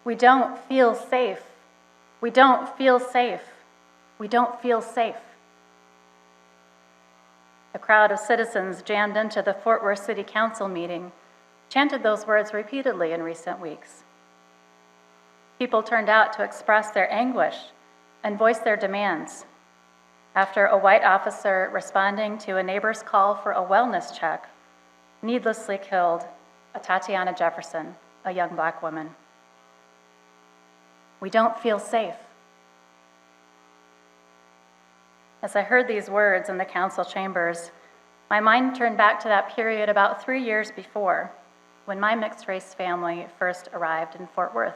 We don't feel safe. We don't feel safe. We don't feel safe. A crowd of citizens jammed into the Fort Worth City Council meeting chanted those words repeatedly in recent weeks. People turned out to express their anguish and voice their demands after a white officer responding to a neighbor's call for a wellness check needlessly killed a Tatiana Jefferson, a young Black woman. We don't feel safe. As I heard these words in the council chambers, my mind turned back to that period about 3 years before, when my mixed-race family first arrived in Fort Worth.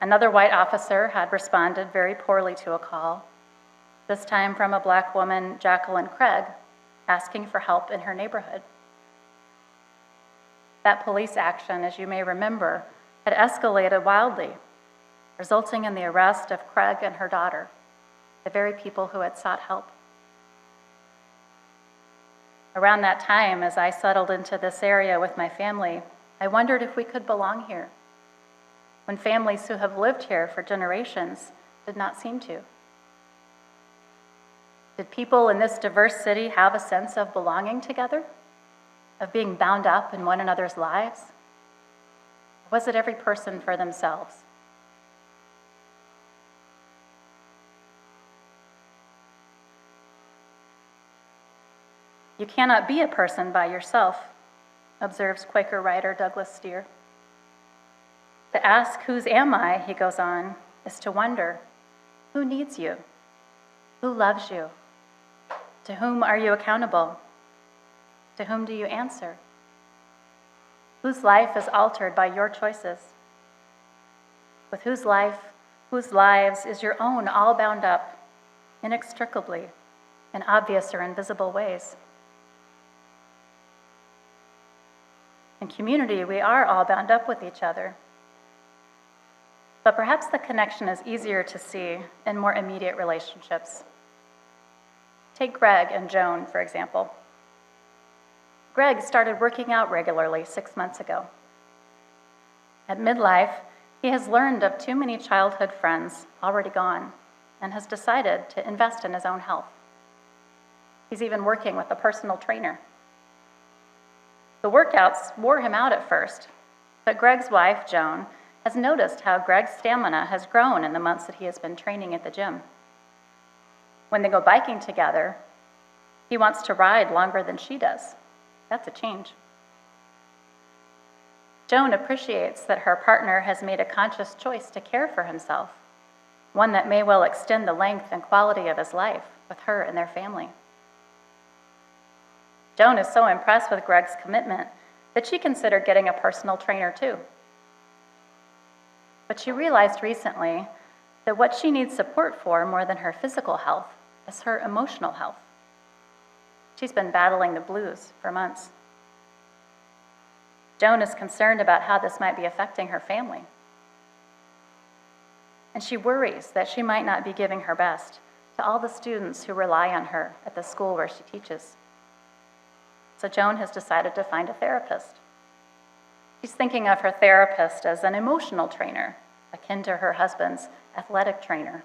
Another white officer had responded very poorly to a call, this time from a Black woman, Jacqueline Craig, asking for help in her neighborhood. That police action, as you may remember, had escalated wildly, resulting in the arrest of Craig and her daughter, the very people who had sought help. Around that time, as I settled into this area with my family, I wondered if we could belong here, when families who have lived here for generations did not seem to. Did people in this diverse city have a sense of belonging together, of being bound up in one another's lives? Or was it every person for themselves? You cannot be a person by yourself, observes Quaker writer Douglas Steere. To ask, whose am I, he goes on, is to wonder, who needs you? Who loves you? To whom are you accountable? To whom do you answer? Whose life is altered by your choices? With whose lives is your own all bound up, inextricably, in obvious or invisible ways? In community, we are all bound up with each other. But perhaps the connection is easier to see in more immediate relationships. Take Greg and Joan, for example. Greg started working out regularly 6 months ago. At midlife, he has learned of too many childhood friends already gone and has decided to invest in his own health. He's even working with a personal trainer. The workouts wore him out at first, but Greg's wife, Joan, has noticed how Greg's stamina has grown in the months that he has been training at the gym. When they go biking together, he wants to ride longer than she does. That's a change. Joan appreciates that her partner has made a conscious choice to care for himself, one that may well extend the length and quality of his life with her and their family. Joan is so impressed with Greg's commitment that she considered getting a personal trainer too. But she realized recently that what she needs support for more than her physical health is her emotional health. She's been battling the blues for months. Joan is concerned about how this might be affecting her family. And she worries that she might not be giving her best to all the students who rely on her at the school where she teaches. So Joan has decided to find a therapist. She's thinking of her therapist as an emotional trainer, akin to her husband's athletic trainer.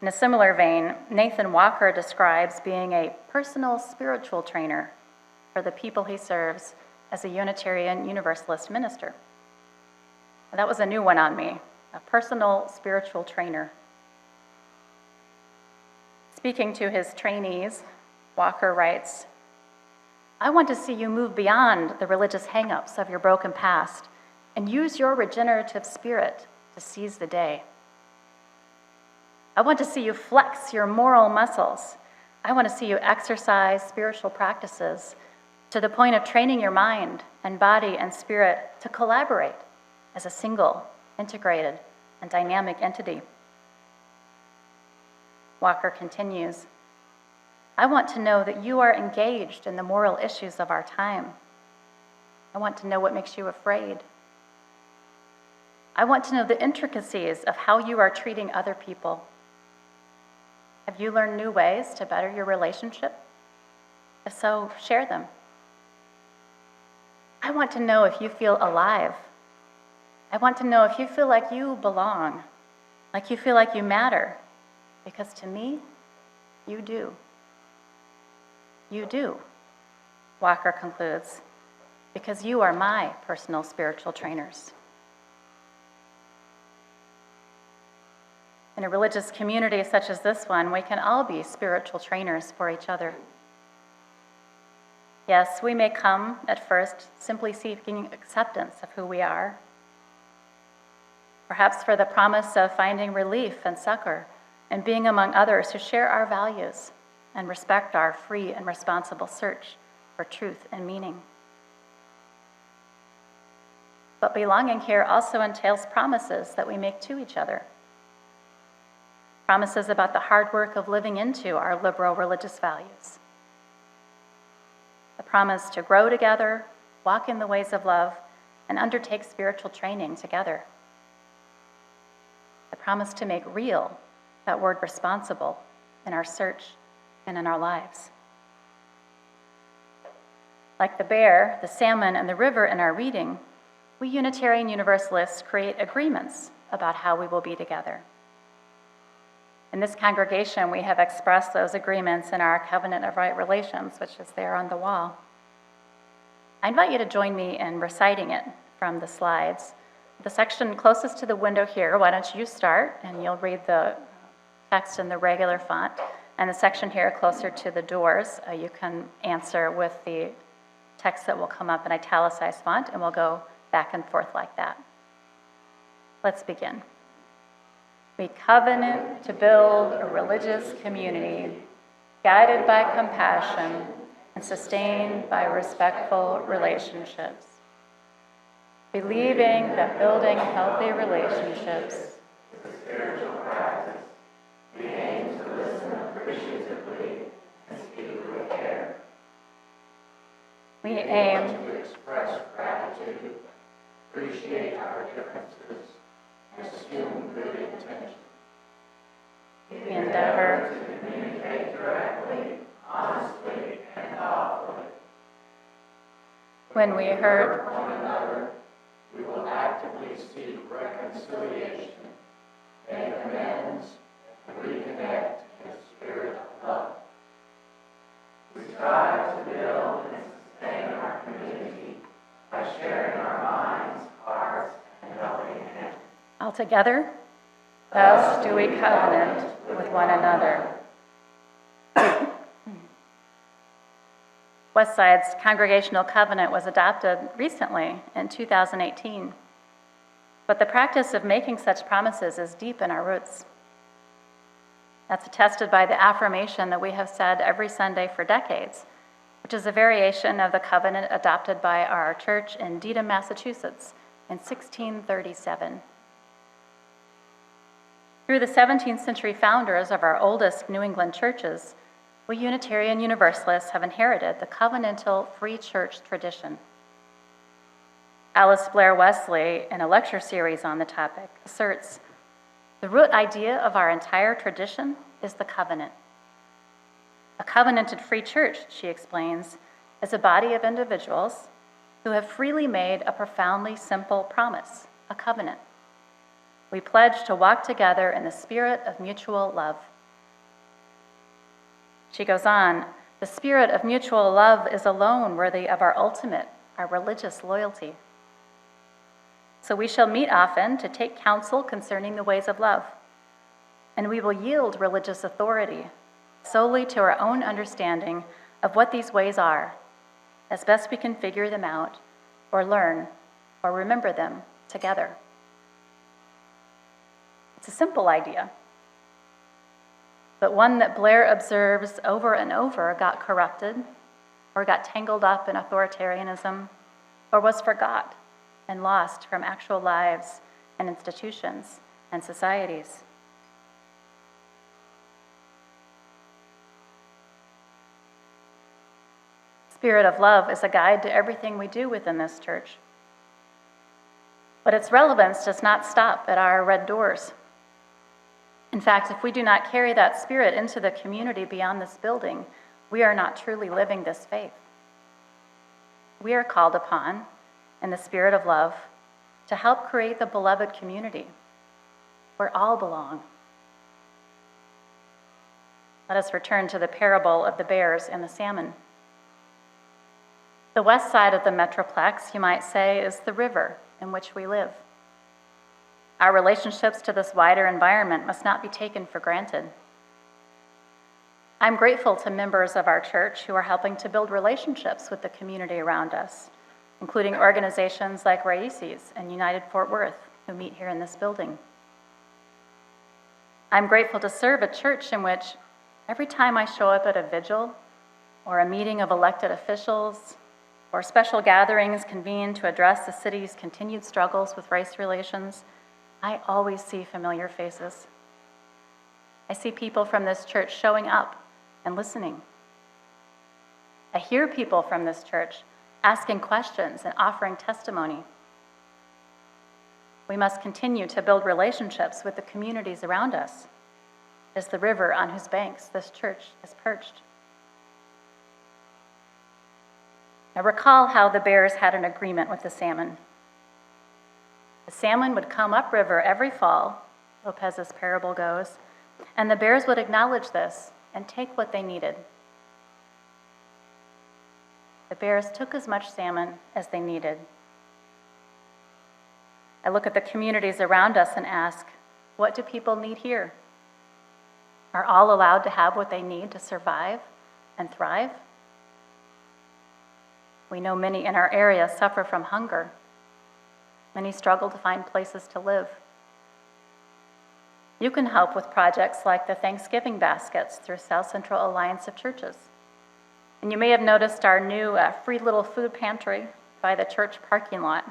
In a similar vein, Nathan Walker describes being a personal spiritual trainer for the people he serves as a Unitarian Universalist minister. That was a new one on me, a personal spiritual trainer. Speaking to his trainees, Walker writes, I want to see you move beyond the religious hang-ups of your broken past and use your regenerative spirit to seize the day. I want to see you flex your moral muscles. I want to see you exercise spiritual practices to the point of training your mind and body and spirit to collaborate as a single, integrated, and dynamic entity. Walker continues, I want to know that you are engaged in the moral issues of our time. I want to know what makes you afraid. I want to know the intricacies of how you are treating other people. Have you learned new ways to better your relationship? If so, share them. I want to know if you feel alive. I want to know if you feel like you belong, like you feel like you matter, because to me, you do. You do, Walker concludes, because you are my personal spiritual trainers. In a religious community such as this one, we can all be spiritual trainers for each other. Yes, we may come at first simply seeking acceptance of who we are, perhaps for the promise of finding relief and succor and being among others who share our values and respect our free and responsible search for truth and meaning. But belonging here also entails promises that we make to each other. Promises about the hard work of living into our liberal religious values. The promise to grow together, walk in the ways of love, and undertake spiritual training together. The promise to make real that word responsible in our search and in our lives. Like the bear, the salmon, and the river in our reading, we Unitarian Universalists create agreements about how we will be together. In this congregation, we have expressed those agreements in our Covenant of Right Relations, which is there on the wall. I invite you to join me in reciting it from the slides. The section closest to the window here, why don't you start, and you'll read the text in the regular font. And the section here closer to the doors, you can answer with the text that will come up in italicized font, and we'll go back and forth like that. Let's begin. We covenant to build a religious community guided by compassion and sustained by respectful relationships. Believing that building healthy relationships is a spiritual practice, we aim to listen appreciatively and speak with care. We aim to express gratitude, appreciate our differences, and assume good intention. We endeavor to communicate directly, honestly, and thoughtfully. When we hurt one another, we will actively seek reconciliation, make amends, and reconnect in the spirit of love. We strive to build and sustain our community by sharing our minds, hearts, and helping hands. Altogether, thus do we covenant with one another. Westside's Congregational Covenant was adopted recently in 2018, but the practice of making such promises is deep in our roots. That's attested by the affirmation that we have said every Sunday for decades, which is a variation of the covenant adopted by our church in Dedham, Massachusetts in 1637. Through the 17th century founders of our oldest New England churches, we Unitarian Universalists have inherited the covenantal free church tradition. Alice Blair Wesley, in a lecture series on the topic, asserts, "The root idea of our entire tradition is the covenant. A covenanted free church," she explains, "is a body of individuals who have freely made a profoundly simple promise, a covenant. We pledge to walk together in the spirit of mutual love." She goes on, "The spirit of mutual love is alone worthy of our ultimate, our religious loyalty. So we shall meet often to take counsel concerning the ways of love, and we will yield religious authority solely to our own understanding of what these ways are, as best we can figure them out, or learn, or remember them together." It's a simple idea, but one that Blair observes over and over got corrupted, or got tangled up in authoritarianism, or was forgot and lost from actual lives and institutions and societies. Spirit of love is a guide to everything we do within this church. But its relevance does not stop at our red doors. In fact, if we do not carry that spirit into the community beyond this building, we are not truly living this faith. We are called upon, in the spirit of love to help create the beloved community where all belong. Let us return to the parable of the bears and the salmon. The west side of the Metroplex, you might say, is the river in which we live. Our relationships to this wider environment must not be taken for granted. I'm grateful to members of our church who are helping to build relationships with the community around us, including organizations like Raíces and United Fort Worth, who meet here in this building. I'm grateful to serve a church in which every time I show up at a vigil or a meeting of elected officials or special gatherings convened to address the city's continued struggles with race relations, I always see familiar faces. I see people from this church showing up and listening. I hear people from this church asking questions and offering testimony. We must continue to build relationships with the communities around us, as the river on whose banks this church is perched. Now recall how the bears had an agreement with the salmon. The salmon would come upriver every fall, Lopez's parable goes, and the bears would acknowledge this and take what they needed. The bears took as much salmon as they needed. I look at the communities around us and ask, what do people need here? Are all allowed to have what they need to survive and thrive? We know many in our area suffer from hunger. Many struggle to find places to live. You can help with projects like the Thanksgiving baskets through South Central Alliance of Churches. And you may have noticed our new free little food pantry by the church parking lot.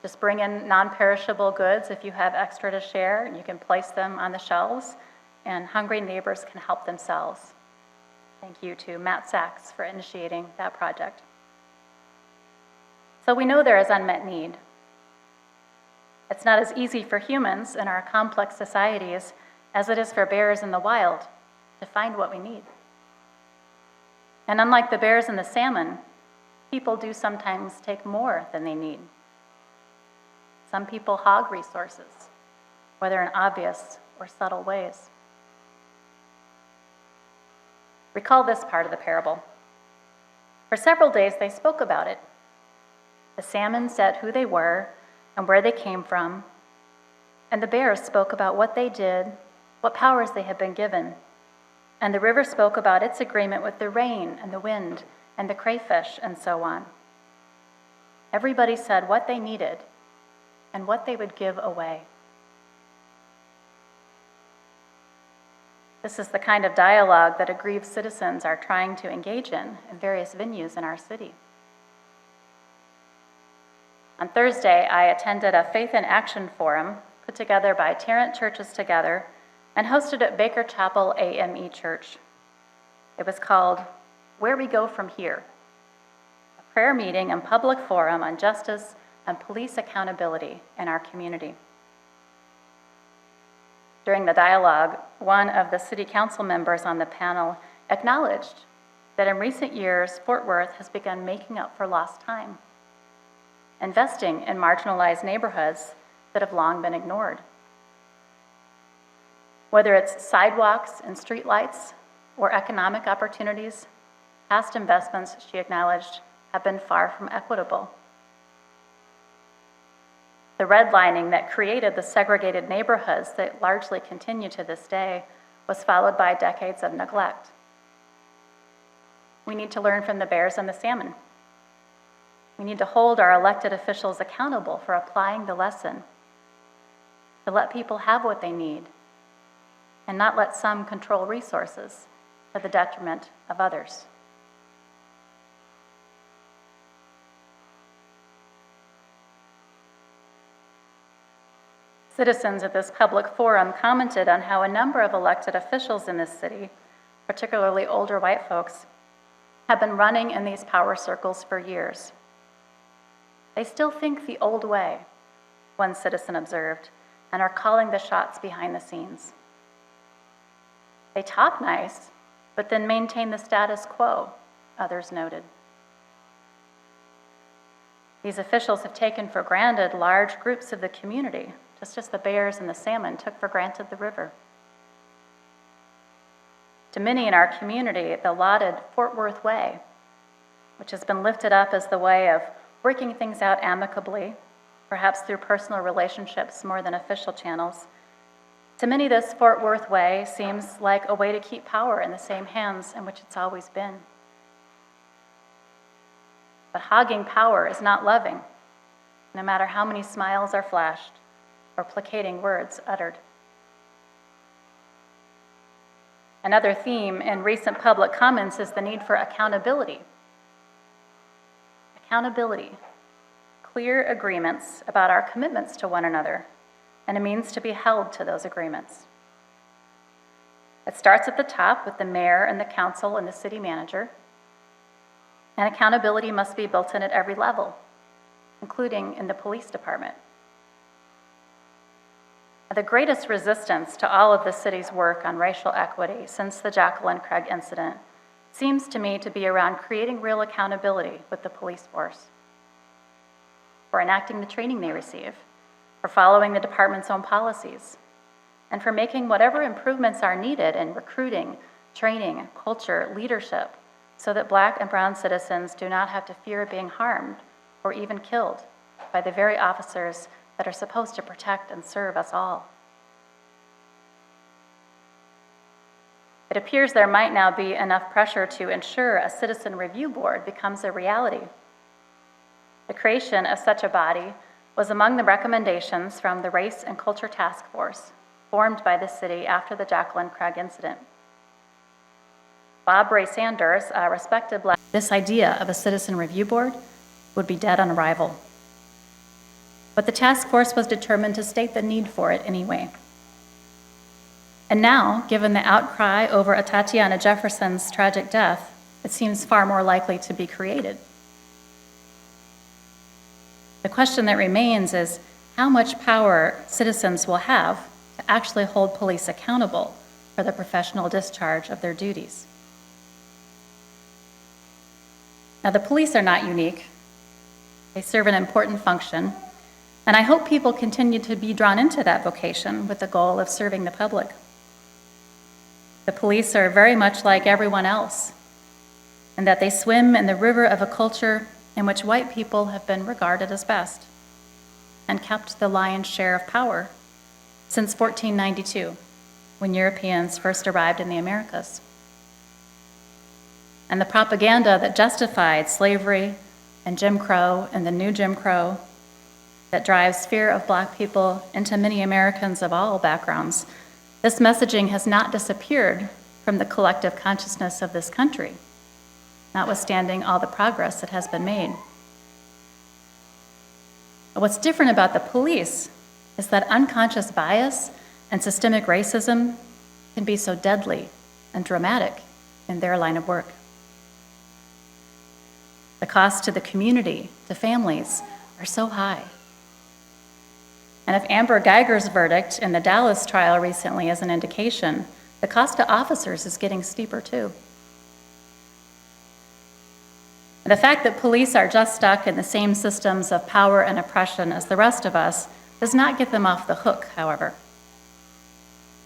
Just bring in non-perishable goods if you have extra to share. You can place them on the shelves, and hungry neighbors can help themselves. Thank you to Matt Sachs for initiating that project. So we know there is unmet need. It's not as easy for humans in our complex societies as it is for bears in the wild to find what we need. And unlike the bears and the salmon, people do sometimes take more than they need. Some people hog resources, whether in obvious or subtle ways. Recall this part of the parable. For several days they spoke about it. The salmon said who they were and where they came from, and the bears spoke about what they did, what powers they had been given, and the river spoke about its agreement with the rain and the wind and the crayfish and so on. Everybody said what they needed and what they would give away. This is the kind of dialogue that aggrieved citizens are trying to engage in various venues in our city. On Thursday, I attended a Faith in Action forum put together by Tarrant Churches Together and hosted at Baker Chapel AME Church. It was called Where We Go From Here, a prayer meeting and public forum on justice and police accountability in our community. During the dialogue, one of the city council members on the panel acknowledged that in recent years, Fort Worth has begun making up for lost time, investing in marginalized neighborhoods that have long been ignored. Whether it's sidewalks and streetlights or economic opportunities, past investments, she acknowledged, have been far from equitable. The redlining that created the segregated neighborhoods that largely continue to this day was followed by decades of neglect. We need to learn from the bears and the salmon. We need to hold our elected officials accountable for applying the lesson, to let people have what they need, and not let some control resources to the detriment of others. Citizens at this public forum commented on how a number of elected officials in this city, particularly older white folks, have been running in these power circles for years. They still think the old way, one citizen observed, and are calling the shots behind the scenes. They talk nice, but then maintain the status quo, others noted. These officials have taken for granted large groups of the community, just as the bears and the salmon took for granted the river. To many in our community, the lauded Fort Worth way, which has been lifted up as the way of working things out amicably, perhaps through personal relationships more than official channels, to many this Fort Worth way seems like a way to keep power in the same hands in which it's always been. But hogging power is not loving, no matter how many smiles are flashed or placating words uttered. Another theme in recent public comments is the need for accountability. Accountability, clear agreements about our commitments to one another, and a means to be held to those agreements. It starts at the top with the mayor and the council and the city manager, and accountability must be built in at every level, including in the police department. The greatest resistance to all of the city's work on racial equity since the Jacqueline Craig incident seems to me to be around creating real accountability with the police force, for enacting the training they receive, for following the department's own policies, and for making whatever improvements are needed in recruiting, training, culture, leadership, so that Black and brown citizens do not have to fear being harmed or even killed by the very officers that are supposed to protect and serve us all. It appears there might now be enough pressure to ensure a citizen review board becomes a reality. The creation of such a body was among the recommendations from the Race and Culture Task Force formed by the city after the Jacqueline Craig incident. Bob Ray Sanders, a respected Black, this idea of a citizen review board would be dead on arrival. But the task force was determined to state the need for it anyway. And now, given the outcry over Tatiana Jefferson's tragic death, it seems far more likely to be created. The question that remains is how much power citizens will have to actually hold police accountable for the professional discharge of their duties. Now, the police are not unique. They serve an important function, and I hope people continue to be drawn into that vocation with the goal of serving the public. The police are very much like everyone else, in that they swim in the river of a culture in which white people have been regarded as best and kept the lion's share of power since 1492, when Europeans first arrived in the Americas. And the propaganda that justified slavery and Jim Crow and the new Jim Crow that drives fear of Black people into many Americans of all backgrounds, this messaging has not disappeared from the collective consciousness of this country, notwithstanding all the progress that has been made. But what's different about the police is that unconscious bias and systemic racism can be so deadly and dramatic in their line of work. The cost to the community, to families, are so high. And if Amber Geiger's verdict in the Dallas trial recently is an indication, the cost to officers is getting steeper too. The fact that police are just stuck in the same systems of power and oppression as the rest of us does not get them off the hook, however.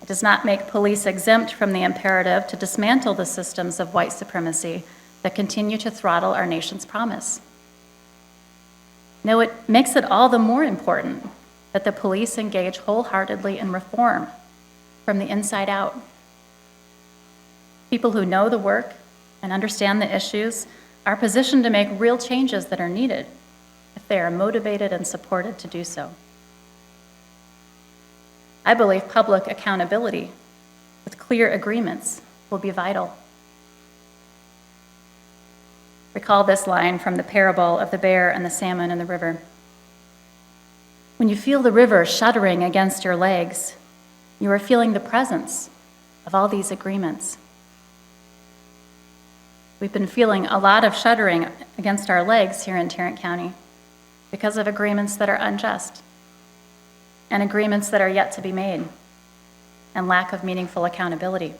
It does not make police exempt from the imperative to dismantle the systems of white supremacy that continue to throttle our nation's promise. No, it makes it all the more important that the police engage wholeheartedly in reform from the inside out. People who know the work and understand the issues are positioned to make real changes that are needed if they are motivated and supported to do so. I believe public accountability with clear agreements will be vital. Recall this line from the parable of the bear and the salmon in the river. When you feel the river shuddering against your legs, you are feeling the presence of all these agreements. We've been feeling a lot of shuddering against our legs here in Tarrant County because of agreements that are unjust and agreements that are yet to be made and lack of meaningful accountability.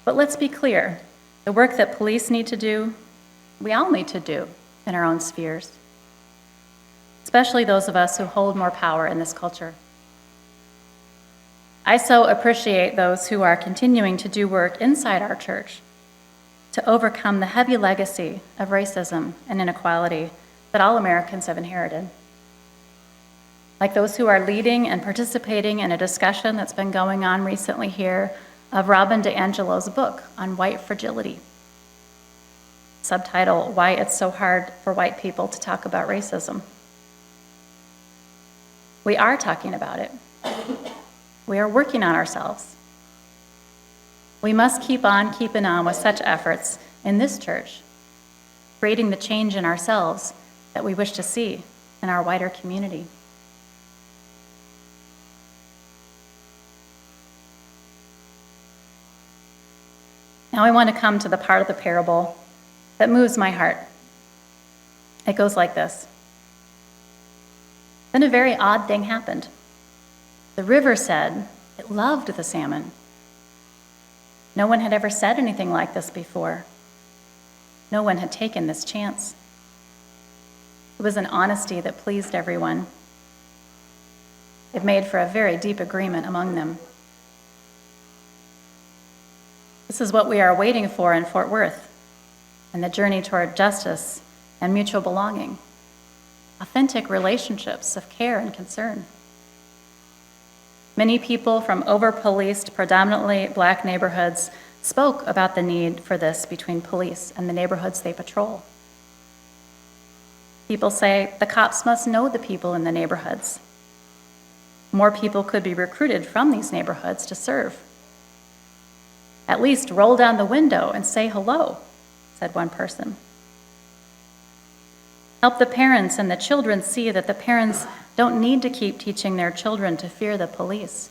But let's be clear, the work that police need to do, we all need to do in our own spheres, especially those of us who hold more power in this culture. I so appreciate those who are continuing to do work inside our church to overcome the heavy legacy of racism and inequality that all Americans have inherited. Like those who are leading and participating in a discussion that's been going on recently here of Robin DiAngelo's book on white fragility. Subtitle, Why It's So Hard for White People to Talk About Racism. We are talking about it. We are working on ourselves. We must keep on keeping on with such efforts in this church, creating the change in ourselves that we wish to see in our wider community. Now I want to come to the part of the parable that moves my heart. It goes like this. Then a very odd thing happened. The river said it loved the salmon. No one had ever said anything like this before. No one had taken this chance. It was an honesty that pleased everyone. It made for a very deep agreement among them. This is what we are waiting for in Fort Worth and the journey toward justice and mutual belonging, authentic relationships of care and concern. Many people from over-policed, predominantly Black neighborhoods spoke about the need for this between police and the neighborhoods they patrol. People say the cops must know the people in the neighborhoods. More people could be recruited from these neighborhoods to serve. At least roll down the window and say hello, said one person. Help the parents and the children see that the parents don't need to keep teaching their children to fear the police.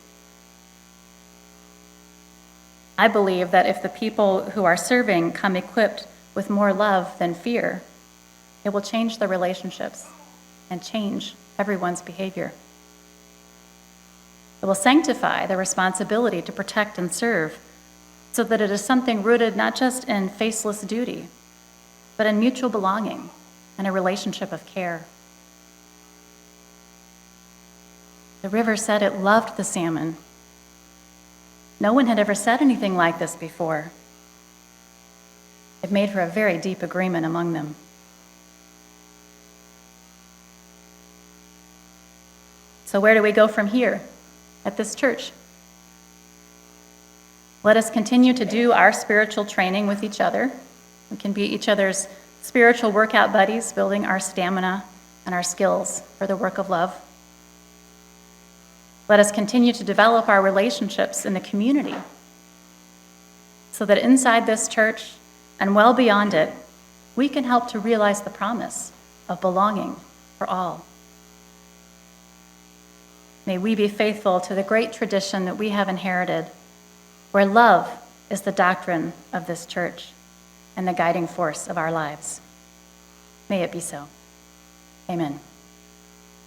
I believe that if the people who are serving come equipped with more love than fear, it will change the relationships and change everyone's behavior. It will sanctify the responsibility to protect and serve, so that it is something rooted not just in faceless duty, but in mutual belonging and a relationship of care. The river said it loved the salmon. No one had ever said anything like this before. It made for a very deep agreement among them. So where do we go from here at this church? Let us continue to do our spiritual training with each other. We can be each other's spiritual workout buddies, building our stamina and our skills for the work of love. Let us continue to develop our relationships in the community so that inside this church and well beyond it, we can help to realize the promise of belonging for all. May we be faithful to the great tradition that we have inherited, where love is the doctrine of this church and the guiding force of our lives. May it be so. Amen.